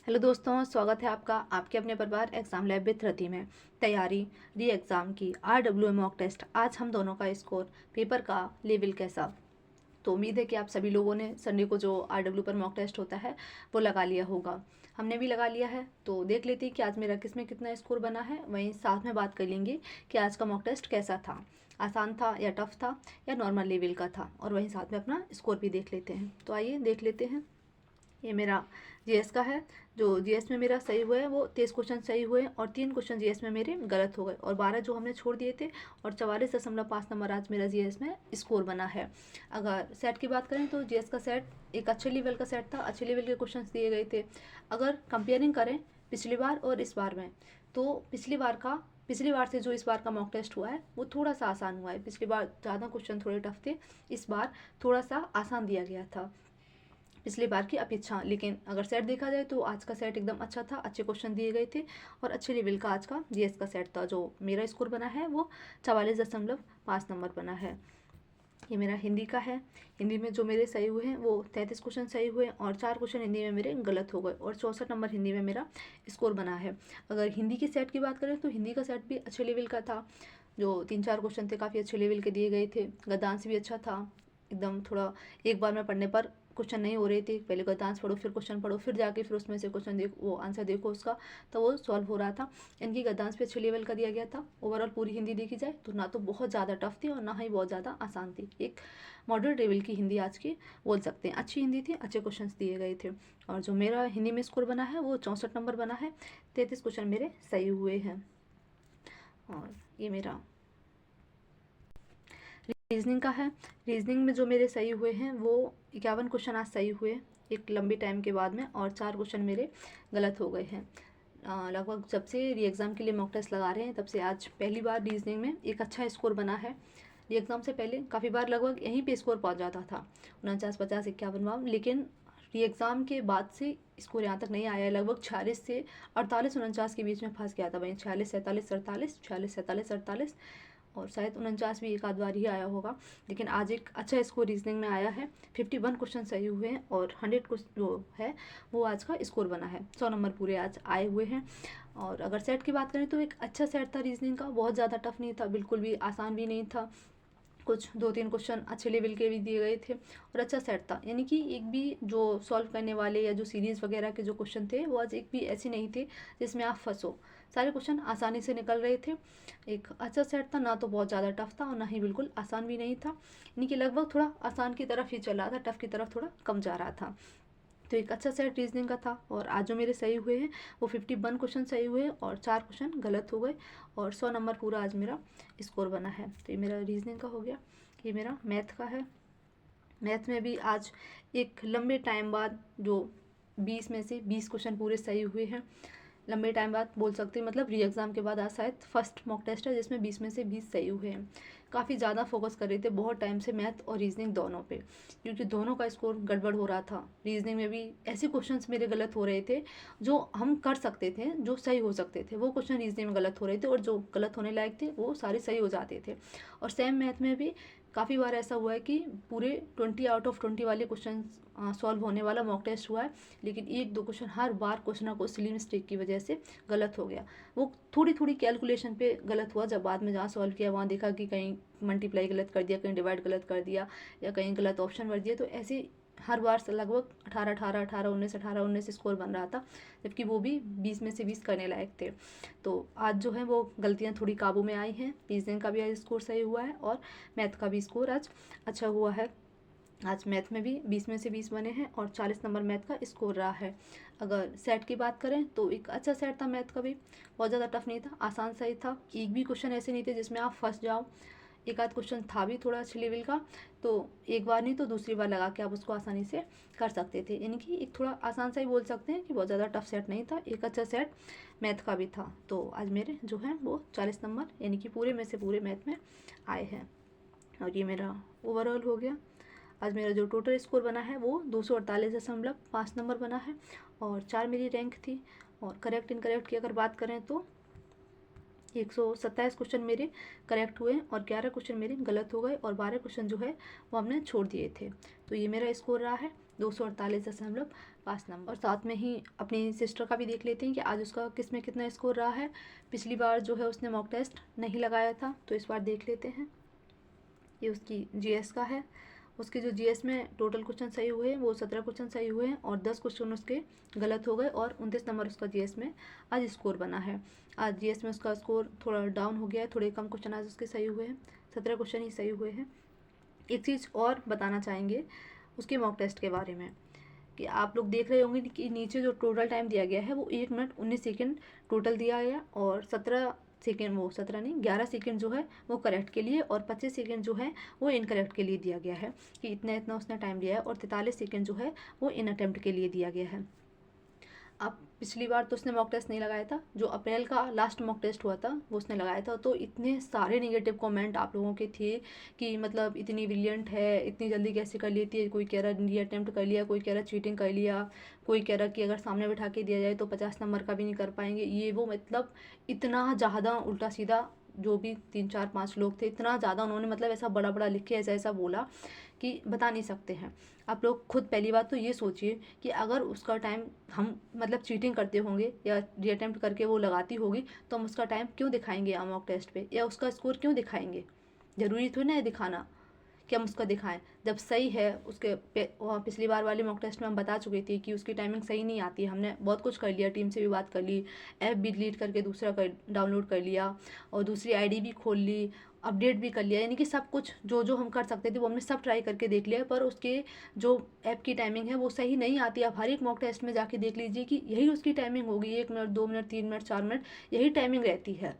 Hello दोस्तों, स्वागत है आपका आपके अपने परिवार एग्जाम लैब विद रति में। तैयारी री एग्ज़ाम की RWA मॉक टेस्ट। आज हम दोनों का स्कोर, पेपर का लेवल कैसा। तो उम्मीद है कि आप सभी लोगों ने संडे को जो RW पर मॉक टेस्ट होता है वो लगा लिया होगा। हमने भी लगा लिया है। तो देख लेते हैं कि आज मेरा किस में कितना स्कोर बना है। वहीं साथ में बात कर लेंगे कि आज का मॉक टेस्ट कैसा था, आसान था या टफ था या नॉर्मल लेवल का था, और वहीं साथ में अपना स्कोर भी देख लेते हैं। तो आइए देख लेते हैं। ये मेरा जीएस का है। जो जीएस में मेरा सही हुआ है वो 23 क्वेश्चन सही हुए और 3 क्वेश्चन जीएस में मेरे गलत हो गए और 12 जो हमने छोड़ दिए थे, और 44.5 नंबर आज मेरा जीएस में स्कोर बना है। अगर सेट की बात करें तो जीएस का सेट एक अच्छे लेवल का सेट था, अच्छे लेवल के क्वेश्चन दिए गए थे। अगर कंपेयरिंग करें पिछली बार और इस बार में, तो पिछली बार से जो इस बार का मॉक टेस्ट हुआ है वो थोड़ा सा आसान हुआ है। पिछली बार ज़्यादा क्वेश्चन थोड़े टफ थे, इस बार थोड़ा सा आसान दिया गया था पिछली बार की अपेक्षा। लेकिन अगर सेट देखा जाए तो आज का सेट एकदम अच्छा था, अच्छे क्वेश्चन दिए गए थे और अच्छे लेवल का आज का जीएस का सेट था। जो मेरा स्कोर बना है वो 44.5 नंबर बना है। ये मेरा हिंदी का है। हिंदी में जो मेरे सही हुए हैं वो 33 क्वेश्चन सही हुए और 4 क्वेश्चन हिंदी में मेरे गलत हो गए और 64 नंबर हिंदी में मेरा स्कोर बना है। अगर हिंदी के सेट की बात करें तो हिंदी का सेट भी अच्छे लेवल का था। जो 3-4 क्वेश्चन थे काफ़ी अच्छे लेवल के दिए गए थे। गद्यांश भी अच्छा था, एकदम थोड़ा एक बार में पढ़ने पर क्वेश्चन नहीं हो रहे थे। पहले गद्यांश पढ़ो, फिर क्वेश्चन पढ़ो, फिर जाके फिर उसमें से क्वेश्चन देखो, वो आंसर देखो उसका, तो वो सॉल्व हो रहा था। इनकी गद्यांश भी अच्छे लेवल का दिया गया था। ओवरऑल पूरी हिंदी देखी जाए तो ना तो बहुत ज़्यादा टफ थी और ना ही बहुत ज़्यादा आसान थी। एक मॉडरेट लेवल की हिंदी आज की बोल सकते हैं। अच्छी हिंदी थी, अच्छे क्वेश्चन दिए गए थे। और जो मेरा हिंदी में स्कोर बना है वो 64 नंबर बना है। 33 क्वेश्चन मेरे सही हुए हैं। और ये मेरा रीजनिंग का है। रीजनिंग में जो मेरे सही हुए हैं वो 51 क्वेश्चन आज सही हुए एक लंबी टाइम के बाद में, और 4 क्वेश्चन मेरे गलत हो गए हैं। लगभग जब से री एग्ज़ाम के लिए मॉक टेस्ट लगा रहे हैं तब से आज पहली बार रीजनिंग में एक अच्छा स्कोर बना है। री एग्ज़ाम से पहले काफ़ी बार लगभग यहीं पे स्कोर पहुंच जाता था, 49, 50, 51 बार, लेकिन री एग्ज़ाम के बाद से स्कोर यहाँ तक नहीं आया है। लगभग 46 से 48, 49 के बीच में फंस गया था। वहीं 46, 47, 48, 46, 47, 48 और शायद 49 भी एक आध बार ही आया होगा। लेकिन आज एक अच्छा स्कोर रीजनिंग में आया है। 51 क्वेश्चन सही हुए हैं और 100 क्वेश्चन जो है वो आज का स्कोर बना है। 100 नंबर पूरे आज आए हुए हैं। और अगर सेट की बात करें तो एक अच्छा सेट था रीजनिंग का, बहुत ज़्यादा टफ नहीं था, बिल्कुल भी आसान भी नहीं था। कुछ 2-3 क्वेश्चन अच्छे लेवल के भी दिए गए थे और अच्छा सेट था। यानी कि एक भी जो सॉल्व करने वाले या जो सीरीज़ वगैरह के जो क्वेश्चन थे वो आज एक भी ऐसे नहीं थे जिसमें आप फंसो। सारे क्वेश्चन आसानी से निकल रहे थे। एक अच्छा सेट था, ना तो बहुत ज़्यादा टफ था और ना ही बिल्कुल आसान भी नहीं था। यानी कि लगभग थोड़ा आसान की तरफ ही चल रहा था, टफ की तरफ थोड़ा कम जा रहा था। तो एक अच्छा सेट रीजनिंग का था। और आज जो मेरे सही हुए हैं वो 51 क्वेश्चन सही हुए और 4 क्वेश्चन गलत हो गए और 100 नंबर पूरा आज मेरा स्कोर बना है। तो ये मेरा रीजनिंग का हो गया। ये मेरा मैथ का है। मैथ में भी आज एक लंबे टाइम बाद जो 20 में से 20 क्वेश्चन पूरे सही हुए हैं। लंबे टाइम बाद बोल सकते हैं, मतलब री एग्ज़ाम के बाद आज शायद फर्स्ट मॉक टेस्ट है जिसमें 20 में से 20 सही हुए हैं। काफ़ी ज़्यादा फोकस कर रहे थे बहुत टाइम से मैथ और रीजनिंग दोनों पे, क्योंकि दोनों का स्कोर गड़बड़ हो रहा था। रीजनिंग में भी ऐसे क्वेश्चंस मेरे गलत हो रहे थे जो हम कर सकते थे, जो सही हो सकते थे, वो क्वेश्चन रीजनिंग में गलत हो रहे थे, और जो गलत होने लायक थे वो सारे सही हो जाते थे। और सेम मैथ में भी काफ़ी बार ऐसा हुआ है कि पूरे 20 आउट ऑफ 20 वाले क्वेश्चन सॉल्व होने वाला मॉक टेस्ट हुआ है, लेकिन एक दो क्वेश्चन हर बार कुछ ना कुछ सिली मिस्टेक की वजह से गलत हो गया। वो थोड़ी थोड़ी कैलकुलेशन पे गलत हुआ, जब बाद में जहाँ सॉल्व किया वहाँ देखा कि कहीं मल्टीप्लाई गलत कर दिया, कहीं डिवाइड गलत कर दिया, या कहीं गलत ऑप्शन भर दिया। तो ऐसे हर बार से लगभग 18, 18, 18, 19, 18, 19 स्कोर बन रहा था, जबकि वो भी 20 में से 20 करने लायक थे। तो आज जो है वो गलतियाँ थोड़ी काबू में आई हैं। रीजनिंग का भी आज स्कोर सही हुआ है और मैथ का भी स्कोर आज अच्छा हुआ है। आज मैथ में भी 20 में से 20 बने हैं और 40 नंबर मैथ का स्कोर रहा है। अगर सेट की बात करें तो एक अच्छा सेट था मैथ का भी, बहुत ज़्यादा टफ नहीं था, आसान सही था। एक भी क्वेश्चन ऐसे नहीं थे जिसमें आप फंस जाओ। एक आध क्वेश्चन था भी थोड़ा अच्छे लेवल का, तो एक बार नहीं तो दूसरी बार लगा के आप उसको आसानी से कर सकते थे। यानी कि एक थोड़ा आसान सा ही बोल सकते हैं कि बहुत ज़्यादा टफ सेट नहीं था, एक अच्छा सेट मैथ का भी था। तो आज मेरे जो हैं वो 40 नंबर यानी कि पूरे में से पूरे मैथ में आए हैं। और ये मेरा ओवरऑल हो गया। आज मेरा जो टोटल स्कोर बना है वो 248.5 नंबर बना है और 4 मेरी रैंक थी। और करेक्ट इनकरेक्ट की अगर बात करें तो 127 क्वेश्चन मेरे करेक्ट हुए और 11 क्वेश्चन मेरे गलत हो गए और 12 क्वेश्चन जो है वो हमने छोड़ दिए थे। तो ये मेरा स्कोर रहा है 248.5 5 नंबर। और साथ में ही अपनी सिस्टर का भी देख लेते हैं कि आज उसका किस में कितना स्कोर रहा है। पिछली बार जो है उसने मॉक टेस्ट नहीं लगाया था, तो इस बार देख लेते हैं। ये उसकी जीएस का है। उसके जो जीएस में टोटल क्वेश्चन सही हुए वो 17 क्वेश्चन सही हुए हैं और 10 क्वेश्चन उसके गलत हो गए और 29 नंबर उसका जीएस में आज स्कोर बना है। आज जीएस में उसका स्कोर थोड़ा डाउन हो गया है, थोड़े कम क्वेश्चन आज उसके सही हुए हैं, 17 क्वेश्चन ही सही हुए हैं। एक चीज़ और बताना चाहेंगे उसके मॉक टेस्ट के बारे में कि आप लोग देख रहे होंगे कि नीचे जो टोटल टाइम दिया गया है वो 1 मिनट 19 सेकेंड टोटल दिया गया और 17 सेकेंड, वो 17 नहीं 11 सेकेंड जो है वो करेक्ट के लिए और 25 सेकेंड जो है वो इनकरेक्ट के लिए दिया गया है कि इतना इतना उसने टाइम दिया है और 43 सेकेंड जो है वो इन अटेम्प्ट के लिए दिया गया है। अब पिछली बार तो उसने मॉक टेस्ट नहीं लगाया था, जो अप्रैल का लास्ट मॉक टेस्ट हुआ था वो उसने लगाया था, तो इतने सारे नेगेटिव कमेंट आप लोगों के थे कि मतलब इतनी ब्रिलियंट है, इतनी जल्दी कैसे कर लेती है, कोई कह रहा री अटेम्प्ट कर लिया, कोई कह रहा चीटिंग कर लिया, कोई कह रहा कि अगर सामने बैठा के दिया जाए तो 50 नंबर का भी नहीं कर पाएंगे, ये वो मतलब इतना ज़्यादा उल्टा सीधा जो भी 3 4 5 लोग थे इतना ज़्यादा उन्होंने मतलब ऐसा बड़ा बड़ा लिख के ऐसा ऐसा बोला कि बता नहीं सकते हैं। आप लोग खुद पहली बात तो ये सोचिए कि अगर उसका टाइम हम मतलब चीटिंग करते होंगे या रीअटेम्प्ट करके वो लगाती होगी तो हम उसका टाइम क्यों दिखाएंगे मॉक टेस्ट पे या उसका स्कोर क्यों दिखाएंगे? ज़रूरी थोड़ी ना है दिखाना कि हम उसका दिखाएं। जब सही है उसके पिछली बार वाली मॉक टेस्ट में हम बता चुके थे कि उसकी टाइमिंग सही नहीं आती है, हमने बहुत कुछ कर लिया, टीम से भी बात कर ली, ऐप भी डिलीट करके दूसरा डाउनलोड कर लिया और दूसरी आईडी भी खोल ली, अपडेट भी कर लिया, यानी कि सब कुछ जो जो हम कर सकते थे वो हमने सब ट्राई करके देख लिया, पर उसके जो ऐप की टाइमिंग है वो सही नहीं आती। आप हर एक मॉक टेस्ट में जाके देख लीजिए कि यही उसकी टाइमिंग होगी, 1 मिनट 2 मिनट 3 मिनट 4 मिनट यही टाइमिंग रहती है,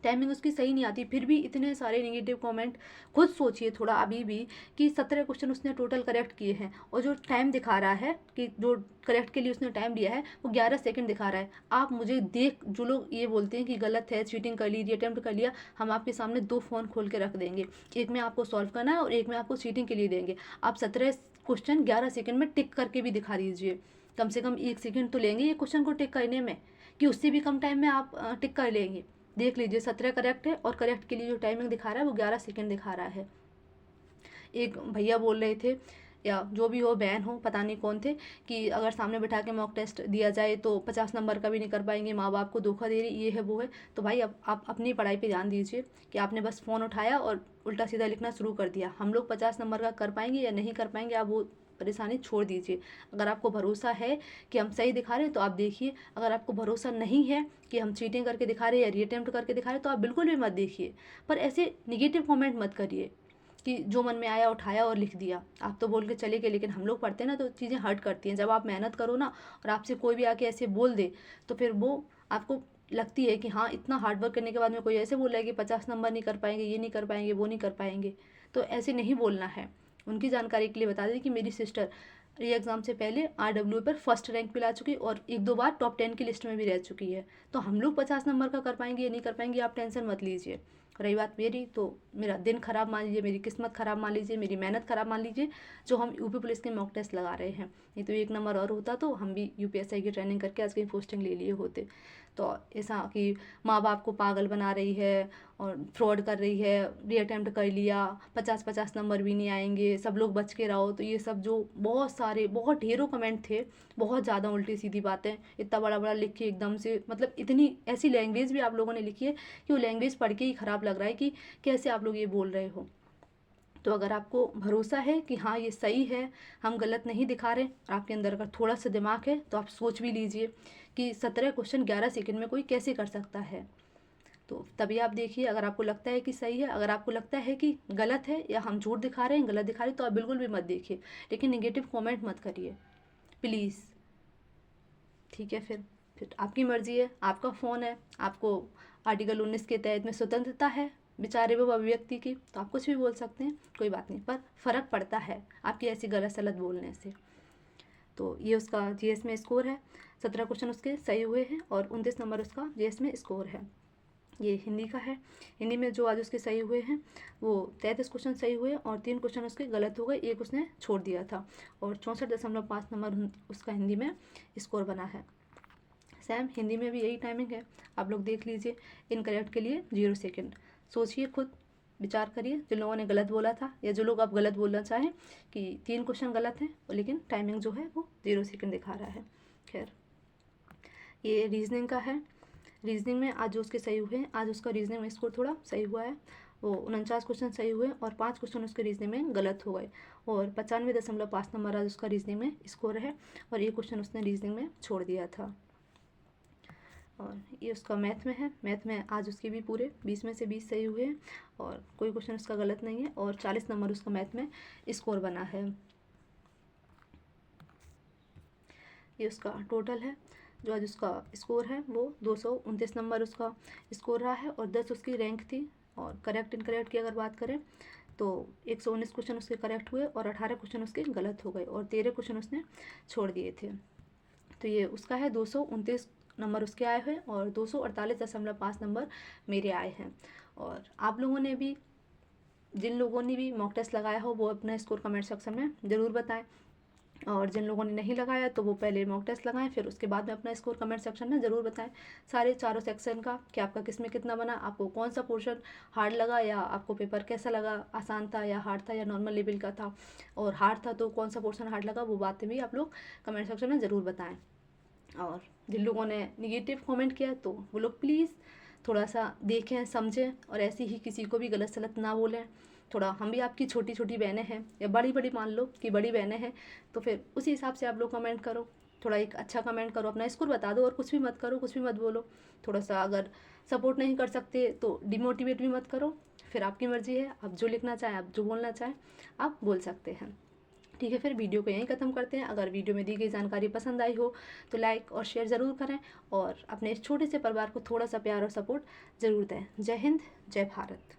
टाइमिंग उसकी सही नहीं आती, फिर भी इतने सारे नेगेटिव कमेंट। खुद सोचिए थोड़ा अभी भी कि 17 क्वेश्चन उसने टोटल करेक्ट किए हैं और जो टाइम दिखा रहा है कि जो करेक्ट के लिए उसने टाइम दिया है वो 11 सेकंड दिखा रहा है। आप मुझे देख, जो लोग ये बोलते हैं कि गलत है, चीटिंग कर ली, अटेम्प्ट कर लिया, हम आपके सामने 2 फ़ोन खोल के रख देंगे, एक में आपको सॉल्व करना है और एक में आपको चीटिंग के लिए देंगे। आप 17 क्वेश्चन 11 सेकेंड में टिक करके भी दिखा दीजिए, कम से कम 1 सेकेंड तो लेंगे ये क्वेश्चन को टिक करने में, कि उससे भी कम टाइम में आप टिक कर लेंगे। देख लीजिए 17 करेक्ट है और करेक्ट के लिए जो टाइमिंग दिखा रहा है वो 11 सेकेंड दिखा रहा है। एक भैया बोल रहे थे या जो भी हो, बहन हो, पता नहीं कौन थे, कि अगर सामने बैठा के मॉक टेस्ट दिया जाए तो 50 नंबर का भी नहीं कर पाएंगे, माँ बाप को धोखा दे रही, ये है वो है। तो भाई अब आप अपनी पढ़ाई पे ध्यान दीजिए कि आपने बस फ़ोन उठाया और उल्टा सीधा लिखना शुरू कर दिया। हम लोग 50 नंबर का कर पाएंगे या नहीं कर पाएंगे आप वो परेशानी छोड़ दीजिए। अगर आपको भरोसा है कि हम सही दिखा रहे हैं तो आप देखिए, अगर आपको भरोसा नहीं है कि हम चीटिंग करके दिखा रहे हैं या रीअटेम्प्ट करके दिखा रहे हैं तो आप बिल्कुल भी मत देखिए। पर ऐसे निगेटिव कमेंट मत करिए कि जो मन में आया उठाया और लिख दिया, आप तो बोल के चले गए, लेकिन हम लोग पढ़ते हैं ना तो चीज़ें हर्ट करती हैं। जब आप मेहनत करो ना और आपसे कोई भी आके ऐसे बोल दे तो फिर वो आपको लगती है कि हाँ, इतना हार्ड वर्क करने के बाद में कोई ऐसे बोल रहा है कि 50 नंबर नहीं कर पाएंगे, ये नहीं कर पाएंगे, वो नहीं कर पाएंगे, तो ऐसे नहीं बोलना है। उनकी जानकारी के लिए बता दें कि मेरी सिस्टर री एग्ज़ाम से पहले RW पर फर्स्ट रैंक पे ला चुकी और 1 2 बार टॉप 10 की लिस्ट में भी रह चुकी है। तो हम लोग 50 नंबर का कर पाएंगे या नहीं कर पाएंगे आप टेंशन मत लीजिए। रही बात मेरी, तो मेरा दिन ख़राब मान लीजिए, मेरी किस्मत ख़राब मान लीजिए, मेरी मेहनत ख़राब मान लीजिए जो हम यूपी पुलिस के मॉक टेस्ट लगा रहे हैं। नहीं तो 1 नंबर और होता तो हम भी UPSI की ट्रेनिंग करके आज कहीं पोस्टिंग ले लिए होते। तो ऐसा कि माँ बाप को पागल बना रही है और फ्रॉड कर रही है, रीअटेम्प्ट कर लिया, 50 नंबर भी नहीं आएंगे, सब लोग बच के रहो, तो ये सब जो बहुत सारे बहुत ढेरों कमेंट थे, बहुत ज़्यादा उल्टी सीधी बातें इतना बड़ा बड़ा लिख के एकदम से, मतलब इतनी ऐसी लैंग्वेज भी आप लोगों ने लिखी है कि वो लैंग्वेज पढ़ के ही ख़राब लग रहा है कि कैसे आप लोग ये बोल रहे हो। तो अगर आपको भरोसा है कि हाँ ये सही है, हम गलत नहीं दिखा रहे, आपके अंदर अगर थोड़ा सा दिमाग है तो आप सोच भी लीजिए कि 17 क्वेश्चन 11 सेकंड में कोई कैसे कर सकता है। तो तभी आप देखिए, अगर आपको लगता है कि सही है, अगर आपको लगता है कि गलत है या हम झूठ दिखा रहे हैं, गलत दिखा रहे हैं, तो आप बिल्कुल भी मत देखिए, लेकिन नेगेटिव कमेंट मत करिए प्लीज़। ठीक है, फिर आपकी मर्ज़ी है, आपका फ़ोन है, आपको आर्टिकल 19 के तहत में स्वतंत्रता है बेचारे वो अभिव्यक्ति की, तो आप कुछ भी बोल सकते हैं, कोई बात नहीं, पर फ़र्क पड़ता है आपकी ऐसी गलत सलत बोलने से। तो ये उसका जीएस में स्कोर है, 17 क्वेश्चन उसके सही हुए हैं और 29 नंबर उसका जीएस में स्कोर है। ये हिंदी का है। हिंदी में जो आज उसके सही हुए हैं वो 33 क्वेश्चन सही हुए और 3 क्वेश्चन उसके गलत हो गए, एक उसने छोड़ दिया था और 64.5 नंबर उसका हिंदी में स्कोर बना है। सेम हिंदी में भी यही टाइमिंग है, आप लोग देख लीजिए। इनकरेक्ट के लिए 0 सेकेंड। सोचिए खुद, विचार करिए जिन लोगों ने गलत बोला था या जो लोग आप गलत बोलना चाहें कि 3 क्वेश्चन गलत हैं, लेकिन टाइमिंग जो है वो 0 सेकंड दिखा रहा है। खैर, ये रीजनिंग का है। रीजनिंग में आज जो उसके सही हुए हैं, आज उसका रीजनिंग में स्कोर थोड़ा सही हुआ है। वो 49 क्वेश्चन सही हुए और 5 क्वेश्चन उसके रीजनिंग में गलत हो गए और 95.5 नंबर आज उसका रीजनिंग में स्कोर है और ये क्वेश्चन उसने रीजनिंग में छोड़ दिया था। और ये उसका मैथ में है। मैथ में आज उसके भी पूरे 20 में से 20 सही हुए हैं और कोई क्वेश्चन उसका गलत नहीं है और 40 नंबर उसका मैथ में स्कोर बना है। ये उसका टोटल है। जो आज उसका स्कोर है वो 229 नंबर उसका स्कोर रहा है और 10 उसकी रैंक थी। और करेक्ट इनकरेक्ट की अगर बात करें तो 119 क्वेश्चन उसके करेक्ट हुए और 18 क्वेश्चन उसके गलत हो गए और 13 क्वेश्चन उसने छोड़ दिए थे। तो ये उसका है 229 नंबर उसके आए हुए और 248.5 नंबर मेरे आए हैं। और आप लोगों ने भी, जिन लोगों ने भी मॉक टेस्ट लगाया हो वो अपना स्कोर कमेंट सेक्शन में ज़रूर बताएं और जिन लोगों ने नहीं लगाया तो वो पहले मॉक टेस्ट लगाएं, फिर उसके बाद में अपना स्कोर कमेंट सेक्शन में ज़रूर बताएं सारे चारों सेक्शन का कि आपका किस में कितना बना, आपको कौन सा पोर्शन हार्ड लगा या आपको पेपर कैसा लगा, आसान था या हार्ड था या नॉर्मल लेवल का था, और हार्ड था तो कौन सा पोर्शन हार्ड लगा, वो बातें भी आप लोग कमेंट सेक्शन में ज़रूर बताएँ। और जिन लोगों ने निगेटिव कमेंट किया तो वो लोग प्लीज़ थोड़ा सा देखें समझें और ऐसे ही किसी को भी गलत सलत ना बोलें। थोड़ा हम भी आपकी छोटी छोटी बहनें हैं या बड़ी बड़ी मान लो कि बड़ी बहनें हैं, तो फिर उसी हिसाब से आप लोग कमेंट करो। थोड़ा एक अच्छा कमेंट करो, अपना स्कोर बता दो और कुछ भी मत करो, कुछ भी मत बोलो। थोड़ा सा अगर सपोर्ट नहीं कर सकते तो डिमोटिवेट भी मत करो, फिर आपकी मर्ज़ी है, आप जो लिखना चाहें, आप जो बोलना चाहें आप बोल सकते हैं। ठीक है, फिर वीडियो को यहीं ख़त्म करते हैं। अगर वीडियो में दी गई जानकारी पसंद आई हो तो लाइक और शेयर ज़रूर करें और अपने इस छोटे से परिवार को थोड़ा सा प्यार और सपोर्ट ज़रूर दें। जय हिंद, जय भारत।